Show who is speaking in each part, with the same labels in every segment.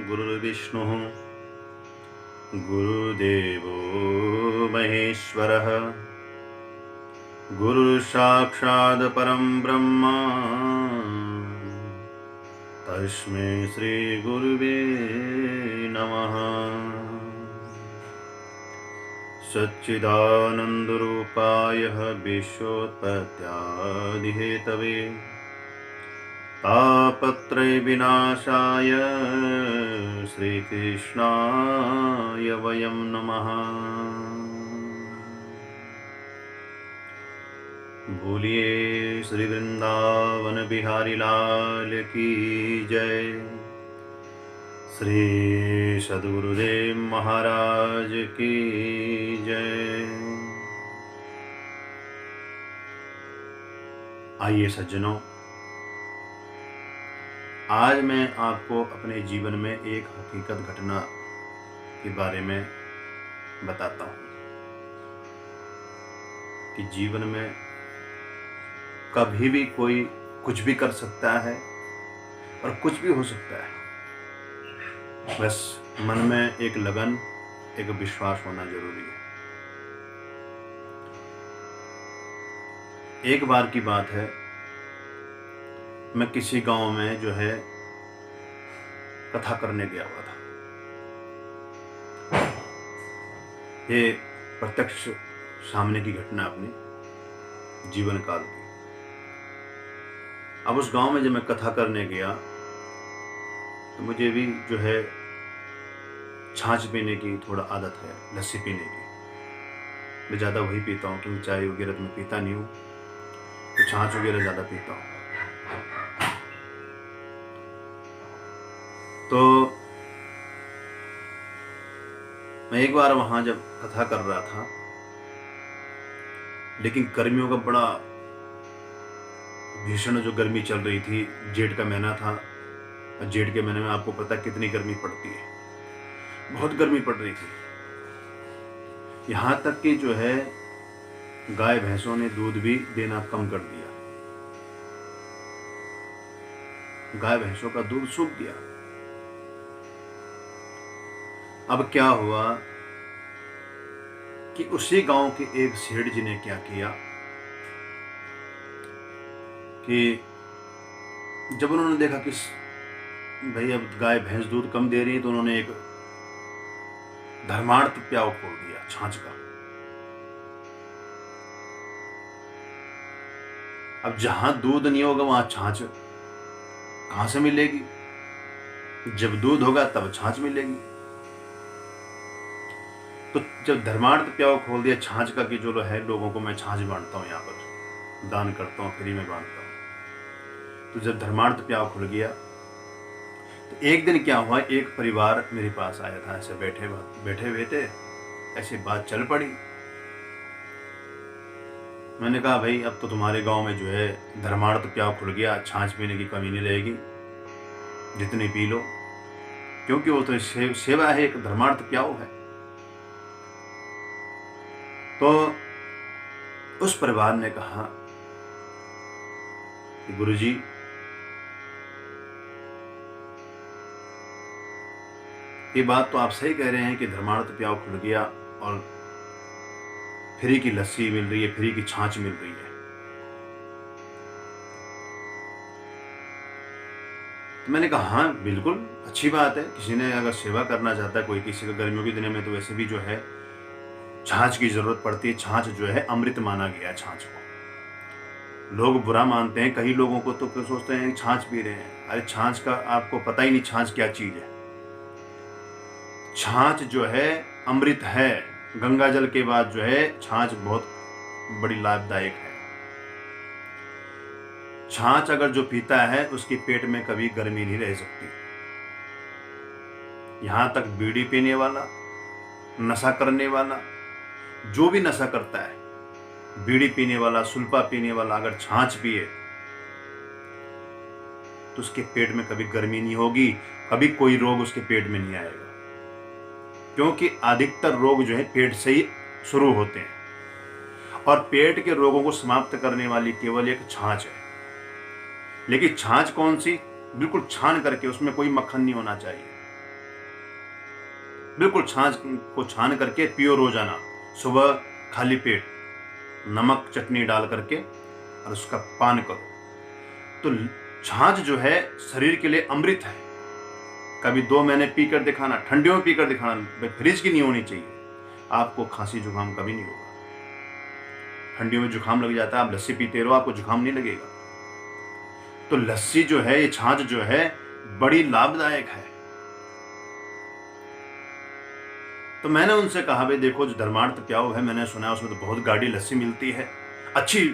Speaker 1: गुरुर्विष्णुः गुरुदेवो महेश्वरः गुरुसाक्षात् परं ब्रह्म तस्मै श्री गुरुवे नमः। सच्चिदानन्दरूपाय विश्वोत्पत्त्यादिहेतवे तापत्रयविनाशाय श्रीकृष्णाय वयं नमः। बोलिए श्री वृंदावन बिहारी लाल की जय। श्री सद्गुरुदेव महाराज की जय। आइए सज्जनों, आज मैं आपको अपने जीवन में एक हकीकत घटना के बारे में बताता हूँ कि जीवन में कभी भी कोई कुछ भी कर सकता है और कुछ भी हो सकता है। बस मन में एक लगन, एक विश्वास होना जरूरी है। एक बार की बात है, मैं किसी गांव में जो है कथा करने गया हुआ था। ये प्रत्यक्ष सामने की घटना अपने जीवन काल की। अब उस गांव में जब मैं कथा करने गया तो मुझे भी जो है छाछ पीने की थोड़ा आदत है, लस्सी पीने की। मैं ज़्यादा वही पीता हूँ, क्योंकि चाय वगैरह तो मैं पीता नहीं हूँ, तो छाछ वगैरह ज़्यादा पीता हूँ। तो मैं एक बार वहाँ जब कथा कर रहा था, लेकिन गर्मियों का बड़ा भीषण जो गर्मी चल रही थी, जेठ का महीना था, और जेठ के महीने में आपको पता है कितनी गर्मी पड़ती है। बहुत गर्मी पड़ रही थी, यहाँ तक कि जो है गाय भैंसों ने दूध भी देना कम कर दिया। गाय भैंसों का दूध सूख गया। अब क्या हुआ कि उसी गांव के एक सेठ जी ने क्या किया कि जब उन्होंने देखा कि भाई अब गाय भैंस दूध कम दे रही है, तो उन्होंने एक धर्मार्थ प्याऊ खोल दिया छाछ का। अब जहां दूध नहीं होगा वहां छाछ कहां से मिलेगी? जब दूध होगा तब छाछ मिलेगी। तो जब धर्मार्थ प्याऊ खोल दिया छाछ का कि जो है लोगों को मैं छाछ बांटता हूं, यहाँ पर दान करता हूं, फ्री में बांटता हूं, तो जब धर्मार्थ प्याऊ खुल गया तो एक दिन क्या हुआ, एक परिवार मेरे पास आया था। ऐसे बैठे हुए थे, ऐसी बात चल पड़ी। मैंने कहा भाई अब तो तुम्हारे गांव में जो है धर्मार्थ प्याऊ खुल गया, छाछ पीने की कमी नहीं रहेगी, जितनी पी लो, क्योंकि वो तो सेवा है, एक धर्मार्थ प्याऊ है। तो उस परिवार ने कहा कि गुरुजी, ये बात तो आप सही कह रहे हैं कि धर्मार्थ प्याऊ खुल गया और फ्री की लस्सी मिल रही है, फ्री की छाछ मिल रही है। तो मैंने कहा हाँ बिल्कुल अच्छी बात है, किसी ने अगर सेवा करना चाहता है कोई, किसी को गर्मियों के दिनों में तो वैसे भी जो है छाछ की जरूरत पड़ती है। छाछ जो है अमृत माना गया है। छाछ को लोग बुरा मानते हैं, कई लोगों को तो सोचते हैं छाछ पी रहे हैं। अरे छाछ का आपको पता ही नहीं छाछ क्या चीज है। छाछ जो है अमृत है। गंगा जल के बाद जो है छाछ बहुत बड़ी लाभदायक है। छाछ अगर जो पीता है उसके पेट में कभी गर्मी नहीं रह सकती। यहां तक बीड़ी पीने वाला, नशा करने वाला, जो भी नशा करता है, बीड़ी पीने वाला, सुल्फा पीने वाला, अगर छाछ पिए तो उसके पेट में कभी गर्मी नहीं होगी, कभी कोई रोग उसके पेट में नहीं आएगा, क्योंकि अधिकतर रोग जो है पेट से ही शुरू होते हैं। और पेट के रोगों को समाप्त करने वाली केवल एक छाछ है। लेकिन छाछ कौन सी? बिल्कुल छान करके, उसमें कोई मक्खन नहीं होना चाहिए। बिल्कुल छाछ को छान करके पियो रोजाना, सुबह खाली पेट नमक चटनी डाल करके और उसका पान करो। तो छाछ जो है शरीर के लिए अमृत है। कभी 2 महीने पीकर दिखाना, ठंडियों में पीकर दिखाना, फ्रिज की नहीं होनी चाहिए। आपको खांसी जुकाम कभी नहीं होगा। ठंडियों में जुकाम लग जाता है, आप लस्सी पीते रहो, आपको जुकाम नहीं लगेगा। तो लस्सी जो है, ये छाछ जो है बड़ी लाभदायक है। तो मैंने उनसे कहा भाई देखो, जो धर्मार्थ प्याऊ है, मैंने सुना है उसमें तो बहुत गाढ़ी लस्सी मिलती है, अच्छी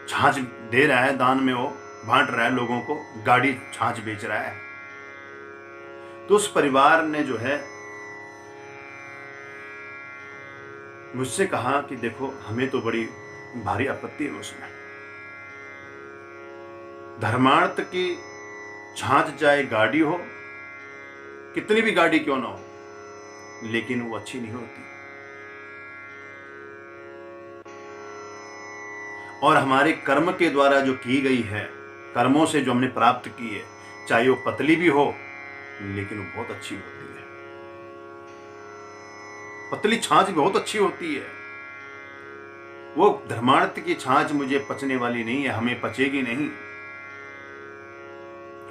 Speaker 1: छाछ दे रहा है दान में, वो बांट रहा है लोगों को, गाढ़ी छाछ बेच रहा है। तो उस परिवार ने जो है मुझसे कहा कि देखो हमें तो बड़ी भारी आपत्ति है उसमें, धर्मार्थ की छाछ चाहे गाढ़ी हो, कितनी भी गाढ़ी क्यों ना हो, लेकिन वो अच्छी नहीं होती। और हमारे कर्म के द्वारा जो की गई है, कर्मों से जो हमने प्राप्त की है, चाहे वो पतली भी हो लेकिन वो बहुत अच्छी होती है। पतली छाछ बहुत अच्छी होती है। वो धर्मार्थ की छाछ मुझे पचने वाली नहीं है, हमें पचेगी नहीं,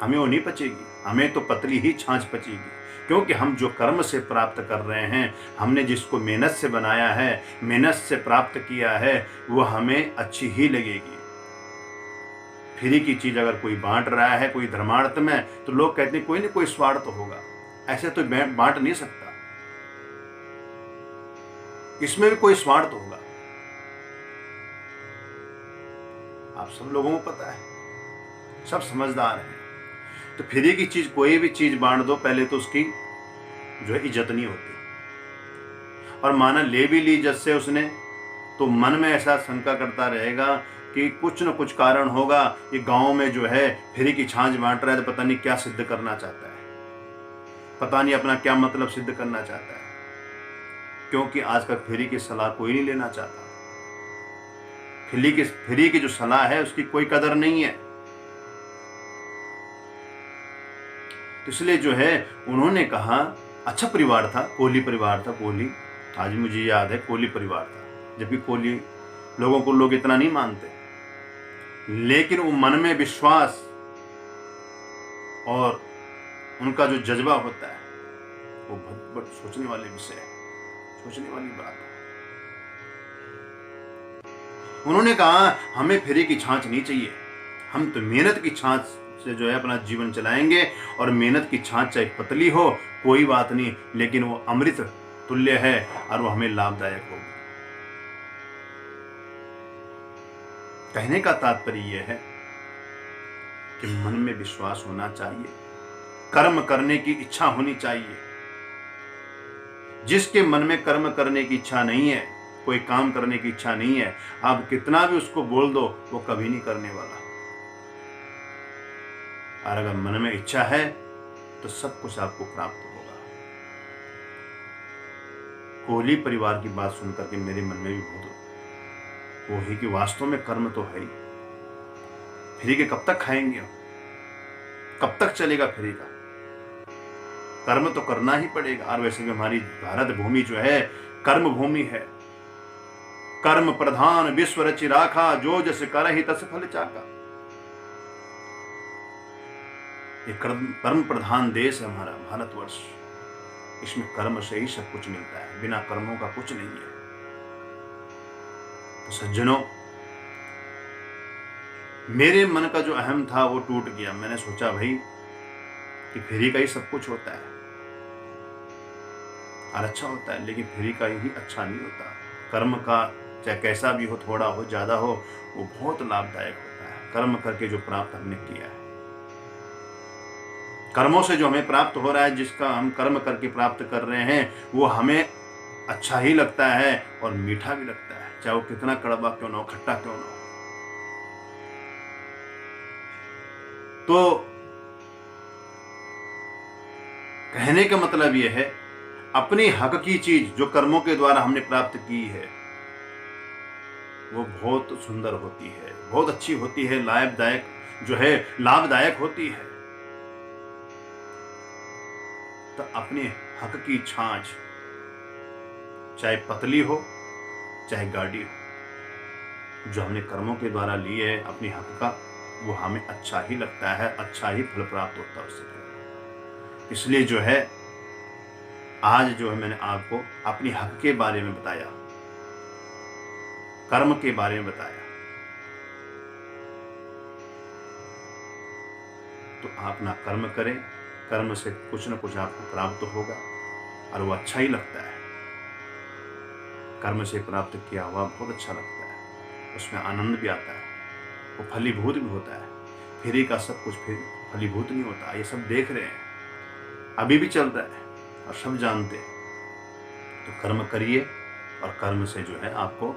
Speaker 1: हमें वो नहीं पचेगी, हमें तो पतली ही छाछ पचेगी। क्योंकि हम जो कर्म से प्राप्त कर रहे हैं, हमने जिसको मेहनत से बनाया है, मेहनत से प्राप्त किया है, वो हमें अच्छी ही लगेगी। फ्री की चीज अगर कोई बांट रहा है कोई धर्मार्थ में, तो लोग कहते हैं कोई ना कोई स्वार्थ होगा, ऐसे तो बांट नहीं सकता, इसमें भी कोई स्वार्थ होगा। आप सब लोगों को पता है, सब समझदार हैं। तो फ्री की चीज, कोई भी चीज बांट दो, पहले तो उसकी जो है इज्जत नहीं होती, और माना ले भी ली इज्जत से उसने, तो मन में ऐसा शंका करता रहेगा कि कुछ न कुछ कारण होगा, ये गांव में जो है फ्री की छाछ बांट रहा है, तो पता नहीं क्या सिद्ध करना चाहता है, पता नहीं अपना क्या मतलब सिद्ध करना चाहता है। क्योंकि आजकल फ्री की सलाह कोई नहीं लेना चाहता, फ्री की जो सलाह है उसकी कोई कदर नहीं है। तो इसलिए जो है उन्होंने कहा, अच्छा परिवार था, कोहली परिवार था, कोहली, आज मुझे याद है कोहली परिवार था, जबकि कोहली लोगों को लोग इतना नहीं मानते, लेकिन वो मन में विश्वास और उनका जो जज्बा होता है वो बहुत सोचने वाले विषय है, सोचने वाली बात है। उन्होंने कहा हमें फ्री की छाछ नहीं चाहिए, हम तो मेहनत की छाछ से जो है अपना जीवन चलाएंगे, और मेहनत की छाछ चाहे पतली हो कोई बात नहीं, लेकिन वो अमृत तुल्य है और वो हमें लाभदायक होगी। कहने का तात्पर्य यह है कि मन में विश्वास होना चाहिए, कर्म करने की इच्छा होनी चाहिए। जिसके मन में कर्म करने की इच्छा नहीं है, कोई काम करने की इच्छा नहीं है, आप कितना भी उसको बोल दो वो कभी नहीं करने वाला। और अगर मन में इच्छा है तो सब कुछ आपको प्राप्त होगा। कोहली परिवार की बात सुनकर के मेरे मन में भी बहुत वो है कि वास्तव में कर्म तो है ही, फ्री के कब तक खाएंगे, कब तक चलेगा फ्री का, कर्म तो करना ही पड़ेगा। और वैसे भी हमारी भारत भूमि जो है कर्म भूमि है, कर्म प्रधान विश्व रचि राखा, जो जस कर ही तस फल चाका। ये कर्म प्रधान देश है हमारा भारतवर्ष, इसमें कर्म से ही सब कुछ मिलता है, बिना कर्मों का कुछ नहीं है। तो सज्जनों, मेरे मन का जो अहम था वो टूट गया। मैंने सोचा भाई कि फ्री का ही सब कुछ होता है और अच्छा होता है, लेकिन फ्री का ही अच्छा नहीं होता। कर्म का चाहे कैसा भी हो, थोड़ा हो ज्यादा हो, वो बहुत लाभदायक होता है। कर्म करके जो प्राप्त हमने किया है, कर्मों से जो हमें प्राप्त हो रहा है, जिसका हम कर्म करके प्राप्त कर रहे हैं, वो हमें अच्छा ही लगता है और मीठा भी लगता है, चाहे वो कितना कड़वा क्यों ना हो, खट्टा क्यों ना हो। तो कहने का मतलब यह है, अपनी हक की चीज जो कर्मों के द्वारा हमने प्राप्त की है वो बहुत सुंदर होती है, बहुत अच्छी होती है, लाभदायक होती है। तो अपने हक की छाछ, चाहे पतली हो चाहे गाढ़ी हो, जो हमने कर्मों के द्वारा ली है अपने हक का, वो हमें अच्छा ही लगता है, अच्छा ही फल प्राप्त होता है उससे। इसलिए जो है आज जो है मैंने आपको अपने हक के बारे में बताया, कर्म के बारे में बताया, तो आप ना कर्म करें, कर्म से कुछ न कुछ आपको प्राप्त होगा और वो अच्छा ही लगता है। कर्म से प्राप्त किया हुआ बहुत अच्छा लगता है, उसमें आनंद भी आता है, वो फलीभूत भी होता है। फ्री का सब कुछ फिर फलीभूत नहीं होता, ये सब देख रहे हैं, अभी भी चल रहा है और सब जानते हैं। तो कर्म करिए और कर्म से जो है आपको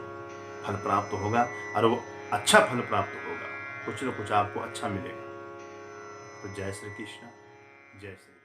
Speaker 1: फल प्राप्त होगा और वो अच्छा फल प्राप्त होगा, कुछ न कुछ आपको अच्छा मिलेगा। तो जय श्री कृष्ण, जय श्री।